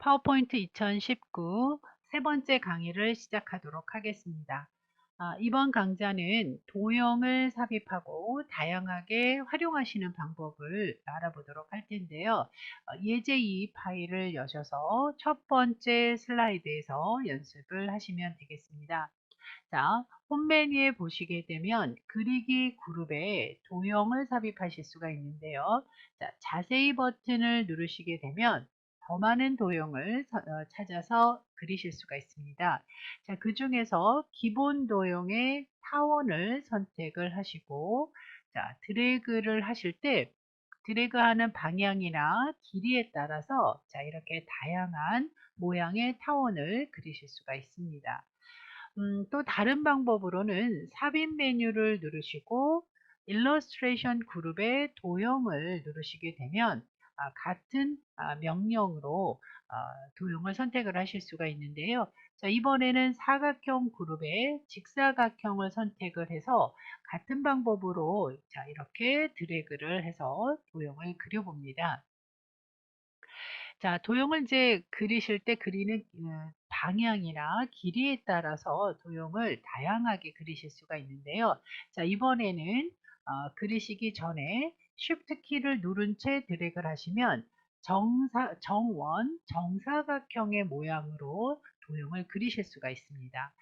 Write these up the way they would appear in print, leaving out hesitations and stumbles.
파워포인트 2019 세 번째 강의를 시작하도록 하겠습니다. 이번 강좌는 도형을 삽입하고 다양하게 활용하시는 방법을 알아보도록 할 텐데요. 예제 2 파일을 여셔서 첫 번째 슬라이드에서 연습을 하시면 되겠습니다. 자, 홈 메뉴에 보시게 되면 그리기 그룹에 도형을 삽입하실 수가 있는데요. 자, 자세히 버튼을 누르시게 되면 더 많은 도형을 찾아서 그리실 수가 있습니다. 자, 그 중에서 기본 도형의 타원을 선택을 하시고, 자, 드래그를 하실 때 드래그하는 방향이나 길이에 따라서 자, 이렇게 다양한 모양의 타원을 그리실 수가 있습니다. 또 다른 방법으로는 삽입 메뉴를 누르시고 일러스트레이션 그룹의 도형을 누르시게 되면 같은 명령으로 도형을 선택을 하실 수가 있는데요. 자, 이번에는 사각형 그룹의 직사각형을 선택을 해서 같은 방법으로 자, 이렇게 드래그를 해서 도형을 그려봅니다. 자, 도형을 이제 그리실 때 그리는 방향이나 길이에 따라서 도형을 다양하게 그리실 수가 있는데요. 자, 이번에는 그리시기 전에 Shift 키를 누른 채 드래그를 하시면 정원, 정사각형의 모양으로 도형을 그리실 수가 있습니다.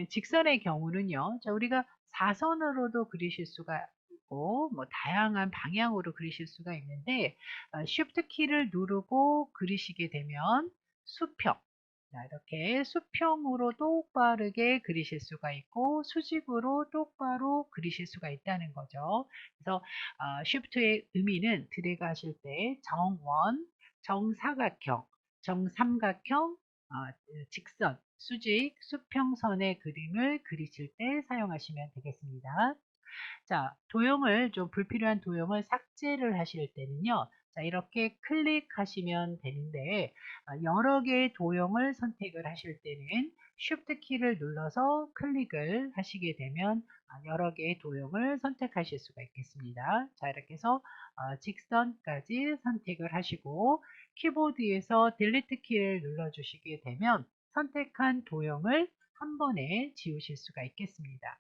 직선의 경우는요, 자, 우리가 사선으로도 그리실 수가 있고, 뭐, 다양한 방향으로 그리실 수가 있는데, Shift 키를 누르고 그리시게 되면 수평. 자, 이렇게 수평으로 똑바르게 그리실 수가 있고 수직으로 똑바로 그리실 수가 있다는 거죠. 그래서 Shift의 의미는 드래그 하실 때 정원, 정사각형, 정삼각형, 직선, 수직, 수평선의 그림을 그리실 때 사용하시면 되겠습니다. 자, 도형을 좀 불필요한 도형을 삭제를 하실 때는요. 자, 이렇게 클릭하시면 되는데 여러 개의 도형을 선택을 하실 때는 Shift 키를 눌러서 클릭을 하시게 되면 여러 개의 도형을 선택하실 수가 있겠습니다. 자, 이렇게 해서 직선까지 선택을 하시고 키보드에서 Delete 키를 눌러 주시게 되면 선택한 도형을 한 번에 지우실 수가 있겠습니다.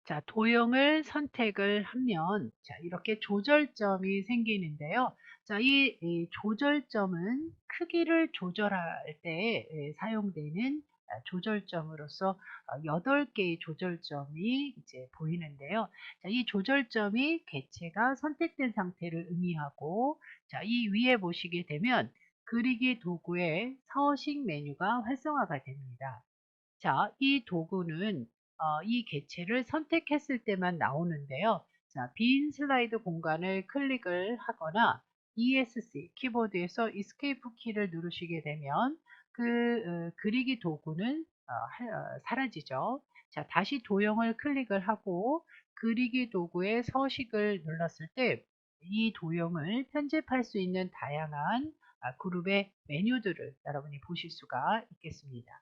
자, 도형을 선택을 하면 자, 이렇게 조절점이 생기는데요. 자, 이 조절점은 크기를 조절할 때 사용되는 조절점으로서 8개의 조절점이 이제 보이는데요. 자, 이 조절점이 개체가 선택된 상태를 의미하고 자, 이 위에 보시게 되면 그리기 도구의 서식 메뉴가 활성화가 됩니다. 자, 이 도구는 이 개체를 선택했을 때만 나오는데요. 자, 빈 슬라이드 공간을 클릭을 하거나 ESC 키보드에서 Escape 키를 누르시게 되면 그리기 도구는 사라지죠. 자, 다시 도형을 클릭을 하고 그리기 도구의 서식을 눌렀을 때 이 도형을 편집할 수 있는 다양한 그룹의 메뉴들을 여러분이 보실 수가 있겠습니다.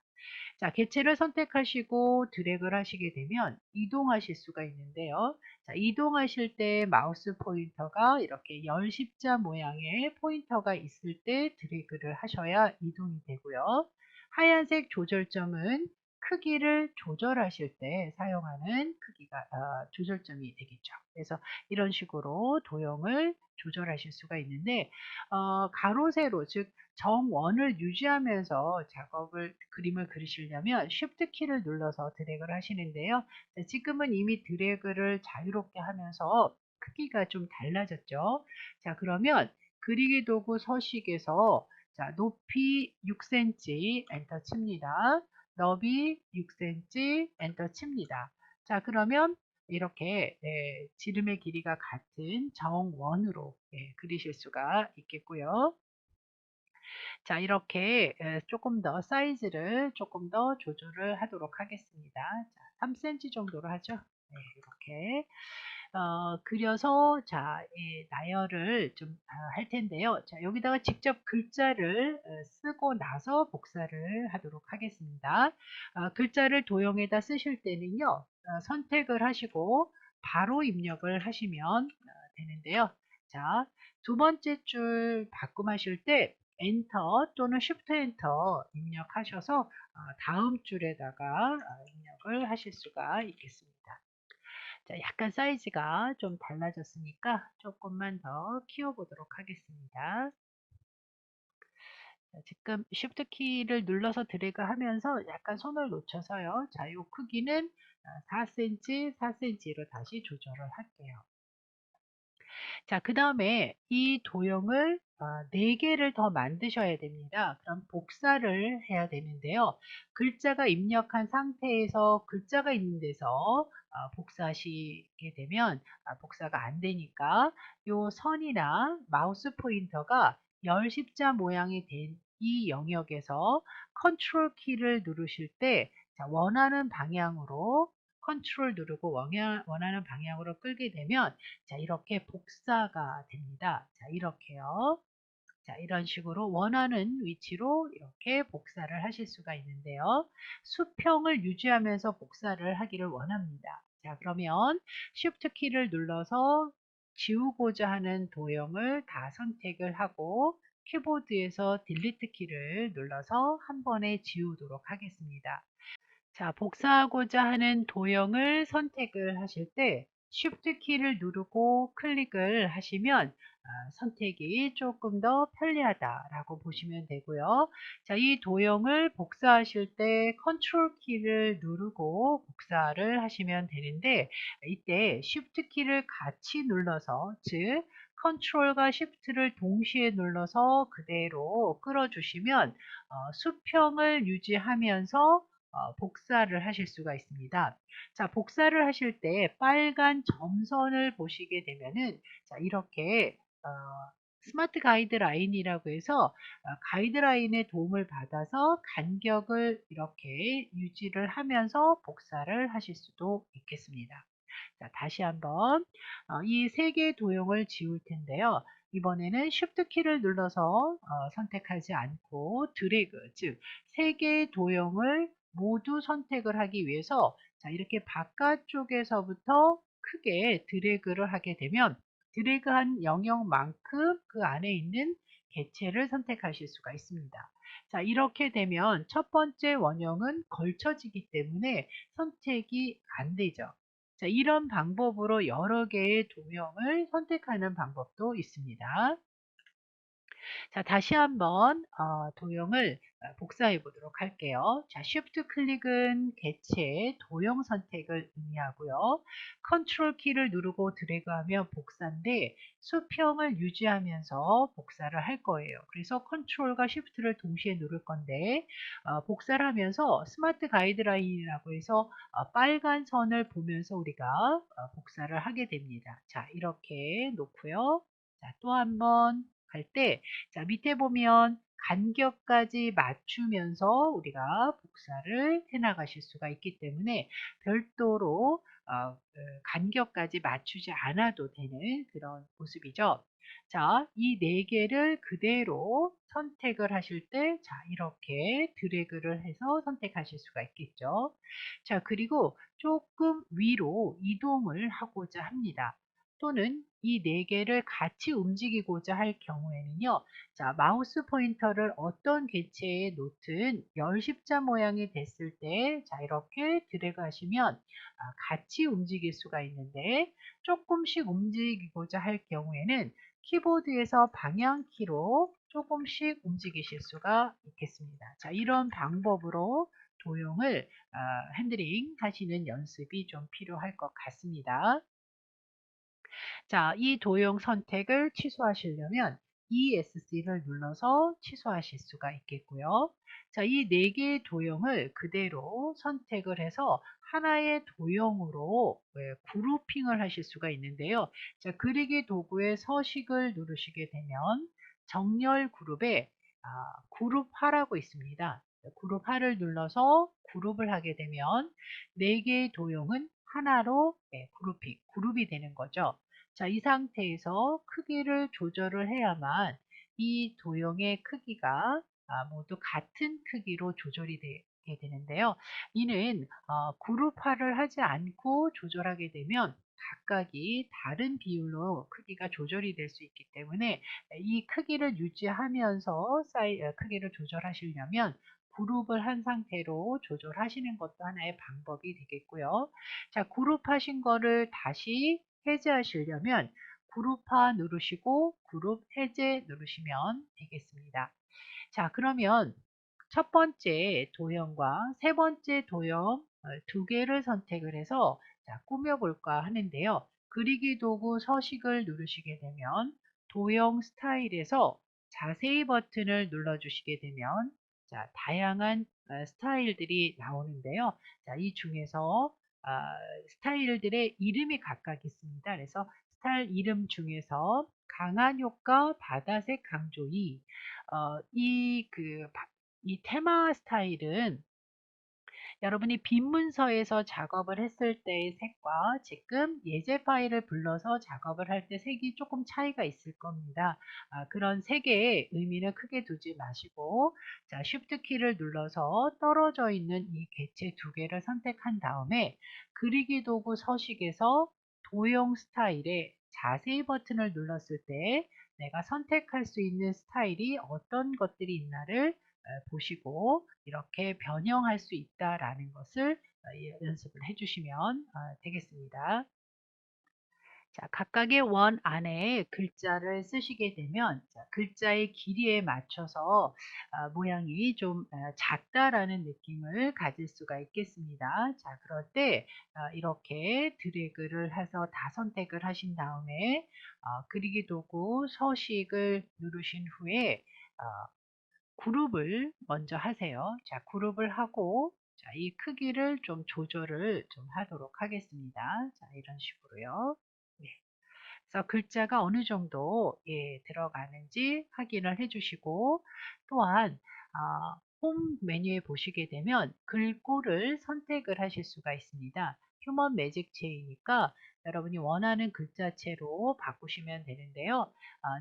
자, 개체를 선택하시고 드래그를 하시게 되면 이동하실 수가 있는데요. 자, 이동하실 때 마우스 포인터가 이렇게 열 십자 모양의 포인터가 있을 때 드래그를 하셔야 이동이 되고요. 하얀색 조절점은 크기를 조절하실 때 사용하는 조절점이 되겠죠. 그래서 이런 식으로 도형을 조절하실 수가 있는데 가로 세로 즉 정원을 유지하면서 그림을 그리시려면 Shift 키를 눌러서 드래그를 하시는데요. 자, 지금은 이미 드래그를 자유롭게 하면서 크기가 좀 달라졌죠. 자, 그러면 그리기 도구 서식에서 자, 높이 6cm 엔터 칩니다. 너비 6cm 엔터 칩니다. 자, 그러면 이렇게 지름의 길이가 같은 정원으로 그리실 수가 있겠고요. 자, 이렇게 조금 더 사이즈를 조금 더 조절을 하도록 하겠습니다. 자, 3cm 정도로 하죠. 네, 이렇게 그려서 자, 이 나열을 좀 할 텐데요. 자, 여기다가 직접 글자를 쓰고 나서 복사를 하도록 하겠습니다. 글자를 도형에다 쓰실 때는요. 선택을 하시고 바로 입력을 하시면 되는데요. 자, 두 번째 줄 바꿈하실 때 엔터 또는 쉬프트 엔터 입력하셔서 다음 줄에다가 입력을 하실 수가 있겠습니다. 자, 약간 사이즈가 좀 달라졌으니까 조금만 더 키워보도록 하겠습니다. 자, 지금 Shift 키를 눌러서 드래그 하면서 약간 손을 놓쳐서요. 자, 이 크기는 4cm, 4cm로 다시 조절을 할게요. 자, 그 다음에 이 도형을 4개를 더 만드셔야 됩니다. 그럼 복사를 해야 되는데요. 글자가 입력한 상태에서 글자가 있는 데서 복사하시게 되면 복사가 안 되니까 이 선이나 마우스 포인터가 열십자 모양이 된 이 영역에서 컨트롤 키를 누르실 때 원하는 방향으로 컨트롤 누르고 원하는 방향으로 끌게 되면 자, 이렇게 복사가 됩니다. 자, 이렇게요. 자, 이런 식으로 원하는 위치로 이렇게 복사를 하실 수가 있는데요. 수평을 유지하면서 복사를 하기를 원합니다. 자, 그러면 Shift 키를 눌러서 지우고자 하는 도형을 다 선택을 하고 키보드에서 Delete 키를 눌러서 한 번에 지우도록 하겠습니다. 자, 복사하고자 하는 도형을 선택을 하실 때 Shift 키를 누르고 클릭을 하시면 선택이 조금 더 편리하다라고 보시면 되고요. 자, 이 도형을 복사하실 때 Ctrl 키를 누르고 복사를 하시면 되는데 이때 Shift 키를 같이 눌러서 즉 Ctrl과 Shift를 동시에 눌러서 그대로 끌어주시면 수평을 유지하면서 복사를 하실 수가 있습니다. 자, 복사를 하실 때 빨간 점선을 보시게 되면은 자, 이렇게 스마트 가이드라인이라고 해서 가이드라인의 도움을 받아서 간격을 이렇게 유지를 하면서 복사를 하실 수도 있겠습니다. 자, 다시 한번 이 세 개의 도형을 지울 텐데요. 이번에는 Shift 키를 눌러서 선택하지 않고 드래그, 즉 세 개의 도형을 모두 선택을 하기 위해서 자, 이렇게 바깥쪽에서부터 크게 드래그를 하게 되면 드래그한 영역만큼 그 안에 있는 개체를 선택하실 수가 있습니다. 자, 이렇게 되면 첫 번째 원형은 걸쳐지기 때문에 선택이 안 되죠. 자, 이런 방법으로 여러 개의 도형을 선택하는 방법도 있습니다. 자, 다시 한번 도형을 복사해 보도록 할게요. 자, Shift 클릭은 개체, 도형 선택을 의미하고요. Ctrl 키를 누르고 드래그하면 복사인데 수평을 유지하면서 복사를 할 거예요. 그래서 Ctrl과 Shift를 동시에 누를 건데 복사를 하면서 스마트 가이드라인이라고 해서 빨간 선을 보면서 우리가 복사를 하게 됩니다. 자, 이렇게 놓고요. 자, 또 한번 갈 때, 자, 밑에 보면 간격까지 맞추면서 우리가 복사를 해나가실 수가 있기 때문에 별도로 간격까지 맞추지 않아도 되는 그런 모습이죠. 자, 이 네 개를 그대로 선택을 하실 때, 자, 이렇게 드래그를 해서 선택하실 수가 있겠죠. 자, 그리고 조금 위로 이동을 하고자 합니다. 또는 이 네 개를 같이 움직이고자 할 경우에는요. 자, 마우스 포인터를 어떤 개체에 놓든 열십자 모양이 됐을 때, 자, 이렇게 드래그 하시면 같이 움직일 수가 있는데, 조금씩 움직이고자 할 경우에는 키보드에서 방향키로 조금씩 움직이실 수가 있겠습니다. 자, 이런 방법으로 도형을 핸들링 하시는 연습이 좀 필요할 것 같습니다. 자, 이 도형 선택을 취소하시려면 ESC를 눌러서 취소하실 수가 있겠고요. 자, 이 네 개의 도형을 그대로 선택을 해서 하나의 도형으로 그룹핑을 하실 수가 있는데요. 자, 그리기 도구의 서식을 누르시게 되면 정렬 그룹에 그룹화라고 있습니다. 그룹화를 눌러서 그룹을 하게 되면 네 개의 도형은 하나로 그룹이 되는 거죠. 자, 이 상태에서 크기를 조절을 해야만 이 도형의 크기가 모두 같은 크기로 조절이 되게 되는데요. 이는 그룹화를 하지 않고 조절하게 되면 각각이 다른 비율로 크기가 조절이 될 수 있기 때문에 이 크기를 유지하면서 크기를 조절하시려면 그룹을 한 상태로 조절하시는 것도 하나의 방법이 되겠고요. 자, 그룹하신 거를 다시 해제하시려면 그룹화 누르시고 그룹 해제 누르시면 되겠습니다. 자, 그러면 첫 번째 도형과 세 번째 도형 두 개를 선택을 해서 자, 꾸며볼까 하는데요. 그리기 도구 서식을 누르시게 되면 도형 스타일에서 자세히 버튼을 눌러주시게 되면 자, 다양한 스타일들이 나오는데요. 자, 이 중에서 스타일들의 이름이 각각 있습니다. 그래서 스타일 이름 중에서 강한 효과, 바다색 강조이 이 테마 스타일은 여러분이 빈 문서에서 작업을 했을 때의 색과 지금 예제 파일을 불러서 작업을 할 때 색이 조금 차이가 있을 겁니다. 그런 색의 의미는 크게 두지 마시고 자, Shift 키를 눌러서 떨어져 있는 이 객체 두 개를 선택한 다음에 그리기 도구 서식에서 도형 스타일에 자세히 버튼을 눌렀을 때 내가 선택할 수 있는 스타일이 어떤 것들이 있나를 보시고 이렇게 변형할 수 있다라는 것을 연습을 해주시면 되겠습니다. 자, 각각의 원 안에 글자를 쓰시게 되면 자, 글자의 길이에 맞춰서 모양이 좀 작다라는 느낌을 가질 수가 있겠습니다. 자, 그럴 때 이렇게 드래그를 해서 다 선택을 하신 다음에 그리기 도구 서식을 누르신 후에 그룹을 먼저 하세요. 자, 그룹을 하고 자, 이 크기를 좀 조절을 좀 하도록 하겠습니다. 자, 이런 식으로요. 네. 그래서 글자가 어느 정도 들어가는지 확인을 해주시고 또한 홈 메뉴에 보시게 되면 글꼴을 선택을 하실 수가 있습니다. 휴먼 매직 체이니까 여러분이 원하는 글자체로 바꾸시면 되는데요.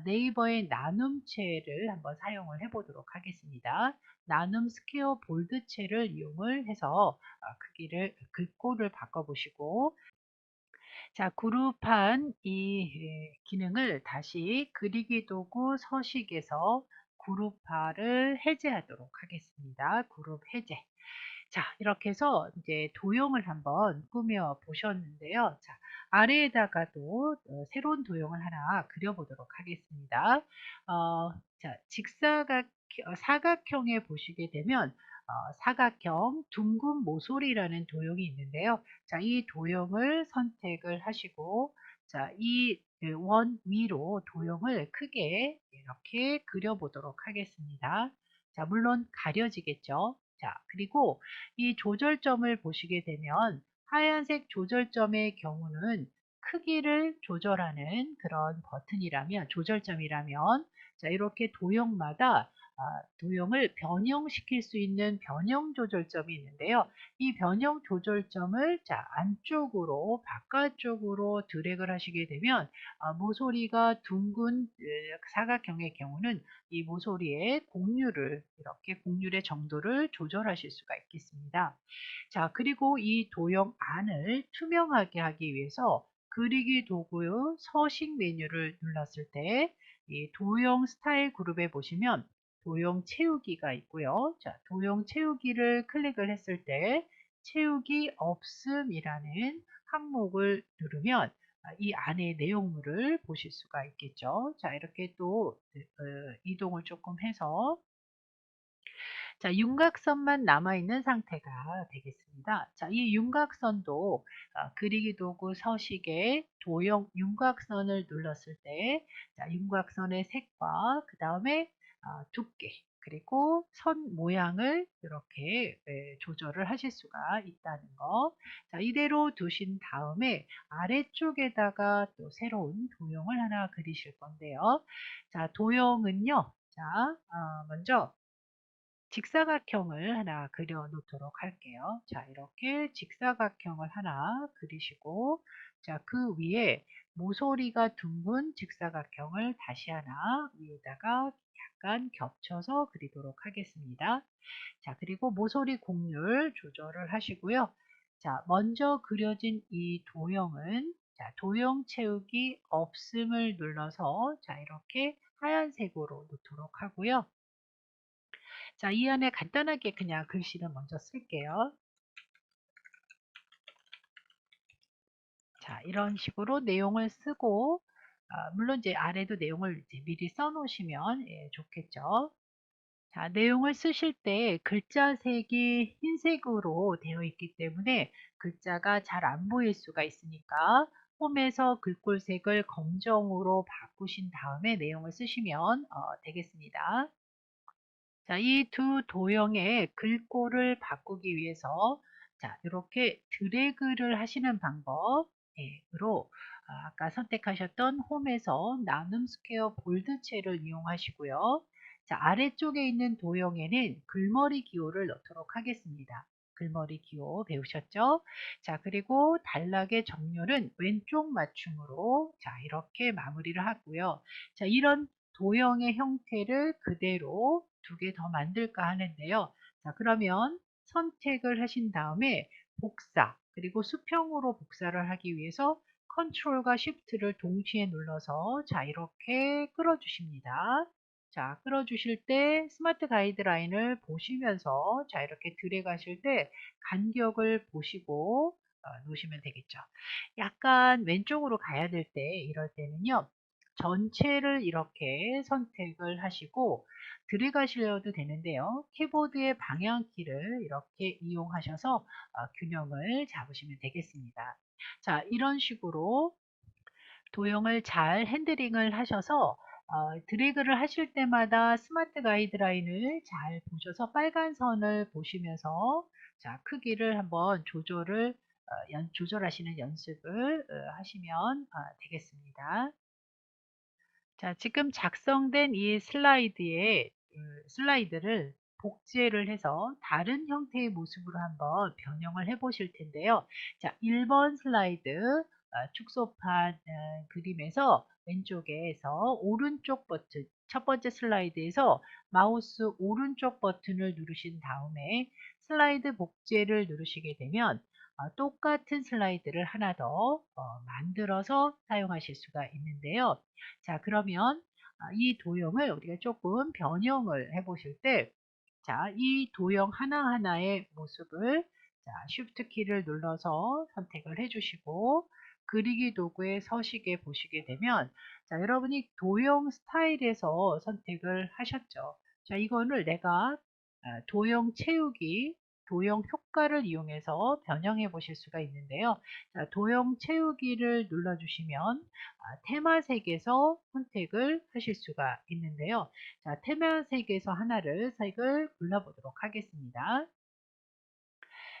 네이버의 나눔체를 한번 사용을 해보도록 하겠습니다. 나눔 스퀘어 볼드체를 이용을 해서 크기를 글꼴을 바꿔보시고 자, 그룹한 이 기능을 다시 그리기 도구 서식에서 그룹화를 해제하도록 하겠습니다. 그룹 해제. 자, 이렇게 해서 이제 도형을 한번 꾸며 보셨는데요. 자, 아래에다가도 새로운 도형을 하나 그려보도록 하겠습니다. 자, 사각형에 보시게 되면 사각형 둥근 모서리라는 도형이 있는데요. 자, 이 도형을 선택을 하시고 자, 이 원 위로 도형을 크게 이렇게 그려보도록 하겠습니다. 자, 물론 가려지겠죠. 자, 그리고 이 조절점을 보시게 되면 하얀색 조절점의 경우는 크기를 조절하는 그런 버튼이라면 조절점이라면 자, 이렇게 도형마다 도형을 변형시킬 수 있는 변형 조절점이 있는데요. 이 변형 조절점을 자, 안쪽으로 바깥쪽으로 드래그를 하시게 되면 모서리가 둥근 사각형의 경우는 이 모서리의 곡률을 이렇게 곡률의 정도를 조절하실 수가 있겠습니다. 자, 그리고 이 도형 안을 투명하게 하기 위해서 그리기 도구의 서식 메뉴를 눌렀을 때 이 도형 스타일 그룹에 보시면 도형 채우기가 있고요. 자, 도형 채우기를 클릭을 했을 때 채우기 없음이라는 항목을 누르면 이 안에 내용물을 보실 수가 있겠죠. 자, 이렇게 또 이동을 조금 해서 자, 윤곽선만 남아있는 상태가 되겠습니다. 자, 이 윤곽선도 그리기 도구 서식에 도형 윤곽선을 눌렀을 때 자, 윤곽선의 색과 그 다음에 두께 그리고 선 모양을 이렇게 조절을 하실 수가 있다는 거. 자, 이대로 두신 다음에 아래쪽에다가 또 새로운 도형을 하나 그리실 건데요. 자, 도형은요. 자, 먼저 직사각형을 하나 그려 놓도록 할게요. 자, 이렇게 직사각형을 하나 그리시고, 자, 그 위에 모서리가 둥근 직사각형을 다시 하나 위에다가 약간 겹쳐서 그리도록 하겠습니다. 자, 그리고 모서리 곡률 조절을 하시고요. 자, 먼저 그려진 이 도형은 자, 도형 채우기 없음을 눌러서 자, 이렇게 하얀색으로 놓도록 하고요. 자, 이 안에 간단하게 그냥 글씨를 먼저 쓸게요. 자, 이런 식으로 내용을 쓰고, 물론 이제 아래도 내용을 이제 미리 써 놓으시면 예, 좋겠죠. 자, 내용을 쓰실 때 글자 색이 흰색으로 되어 있기 때문에 글자가 잘 안 보일 수가 있으니까 홈에서 글꼴색을 검정으로 바꾸신 다음에 내용을 쓰시면 되겠습니다. 자, 이 두 도형의 글꼴을 바꾸기 위해서 자, 이렇게 드래그를 하시는 방법으로 아까 선택하셨던 홈에서 나눔 스퀘어 볼드체를 이용하시고요. 자, 아래쪽에 있는 도형에는 글머리 기호를 넣도록 하겠습니다. 글머리 기호 배우셨죠? 자, 그리고 단락의 정렬은 왼쪽 맞춤으로 자, 이렇게 마무리를 하고요. 자, 이런 도형의 형태를 그대로 두 개 더 만들까 하는데요. 자, 그러면 선택을 하신 다음에 복사, 그리고 수평으로 복사를 하기 위해서 컨트롤과 쉬프트를 동시에 눌러서 자, 이렇게 끌어주십니다. 자, 끌어주실 때 스마트 가이드라인을 보시면서 자, 이렇게 드래그 하실 때 간격을 보시고 놓으시면 되겠죠. 약간 왼쪽으로 가야 될 때 이럴 때는요. 전체를 이렇게 선택을 하시고 들어가시려도 되는데요. 키보드의 방향키를 이렇게 이용하셔서 균형을 잡으시면 되겠습니다. 자, 이런 식으로 도형을 잘 핸들링을 하셔서 드래그를 하실 때마다 스마트 가이드라인을 잘 보셔서 빨간 선을 보시면서 자, 크기를 한번 조절하시는 연습을 하시면 되겠습니다. 자, 지금 작성된 이 슬라이드를 복제를 해서 다른 형태의 모습으로 한번 변형을 해 보실 텐데요. 자, 1번 슬라이드 축소판 그림에서 왼쪽에서 오른쪽 버튼, 첫 번째 슬라이드에서 마우스 오른쪽 버튼을 누르신 다음에 슬라이드 복제를 누르시게 되면 똑같은 슬라이드를 하나 더 만들어서 사용하실 수가 있는데요. 자, 그러면 이 도형을 우리가 조금 변형을 해 보실 때, 자, 이 도형 하나하나의 모습을 자, Shift 키를 눌러서 선택을 해 주시고, 그리기 도구의 서식에 보시게 되면, 자, 여러분이 도형 스타일에서 선택을 하셨죠. 자, 이거를 내가 도형 채우기, 도형 효과를 이용해서 변형해 보실 수가 있는데요. 자, 도형 채우기를 눌러주시면 테마색에서 선택을 하실 수가 있는데요. 자, 테마색에서 하나를 색을 골라보도록 하겠습니다.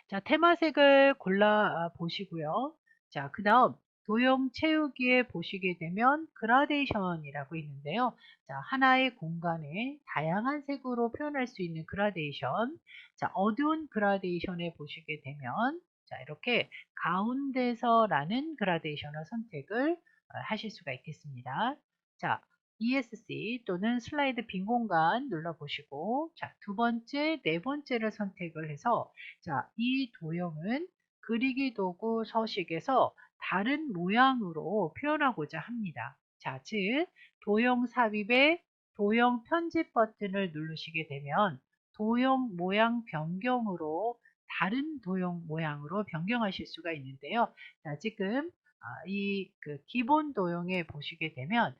자, 테마색을 골라 보시고요. 자, 그 다음 도형 채우기에 보시게 되면 그라데이션이라고 있는데요. 자, 하나의 공간에 다양한 색으로 표현할 수 있는 그라데이션. 자, 어두운 그라데이션에 보시게 되면 자, 이렇게 가운데서라는 그라데이션을 선택을 하실 수가 있겠습니다. 자, ESC 또는 슬라이드 빈 공간 눌러보시고 자, 두 번째, 네 번째를 선택을 해서 자, 이 도형은 그리기 도구 서식에서 다른 모양으로 표현하고자 합니다. 자, 즉 도형 삽입에 도형 편집 버튼을 누르시게 되면 도형 모양 변경으로 다른 도형 모양으로 변경하실 수가 있는데요. 자, 지금 이 기본 도형에 보시게 되면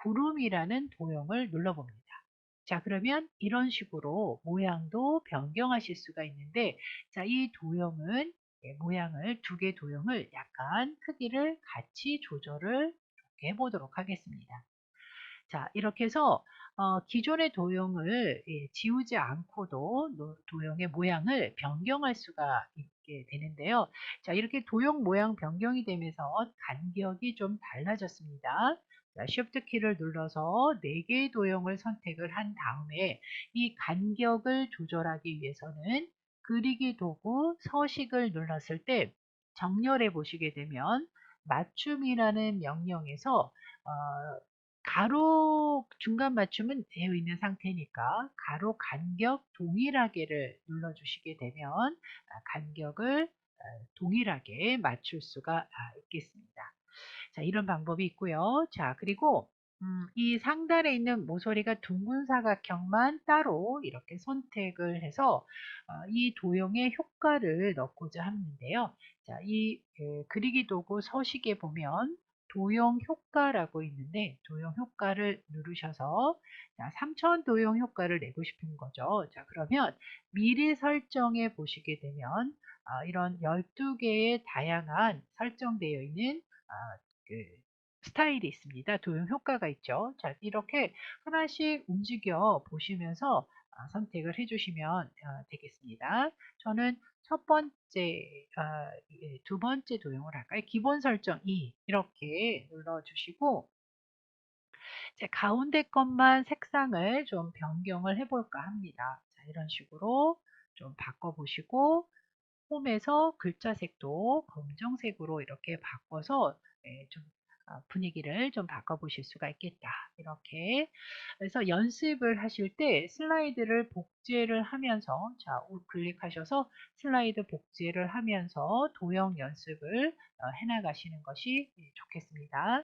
구름이라는 도형을 눌러봅니다. 자, 그러면 이런 식으로 모양도 변경하실 수가 있는데, 자, 이 도형은 모양을 두 개 도형을 약간 크기를 같이 조절을 해 보도록 하겠습니다. 자, 이렇게 해서 기존의 도형을 지우지 않고도 도형의 모양을 변경할 수가 있게 되는데요. 자, 이렇게 도형 모양 변경이 되면서 간격이 좀 달라졌습니다. 자, Shift 키를 눌러서 4개의 도형을 선택을 한 다음에 이 간격을 조절하기 위해서는 그리기 도구 서식을 눌렀을 때 정렬해 보시게 되면 맞춤이라는 명령에서 가로 중간 맞춤은 되어 있는 상태니까 가로 간격 동일하게를 눌러주시게 되면 간격을 동일하게 맞출 수가 있겠습니다. 자, 이런 방법이 있고요. 자, 그리고 이 상단에 있는 모서리가 둥근 사각형만 따로 이렇게 선택을 해서 이 도형의 효과를 넣고자 하는데요. 자, 이 그리기 도구 서식에 보면 도형 효과라고 있는데 도형 효과를 누르셔서 자, 3천 도형 효과를 내고 싶은 거죠. 자, 그러면 미리 설정해 보시게 되면 이런 12개의 다양한 설정되어 있는 그 스타일이 있습니다. 도형 효과가 있죠. 자, 이렇게 하나씩 움직여 보시면서 선택을 해주시면 되겠습니다. 저는 첫 번째, 두 번째 도형을 할까요? 기본 설정 2 이렇게 눌러주시고 제 가운데 것만 색상을 좀 변경을 해볼까 합니다. 자, 이런 식으로 좀 바꿔보시고 홈에서 글자색도 검정색으로 이렇게 바꿔서 좀 분위기를 좀 바꿔보실 수가 있겠다. 이렇게 그래서 연습을 하실 때 슬라이드를 복제를 하면서 자, 우클릭하셔서 슬라이드 복제를 하면서 도형 연습을 해나가시는 것이 좋겠습니다.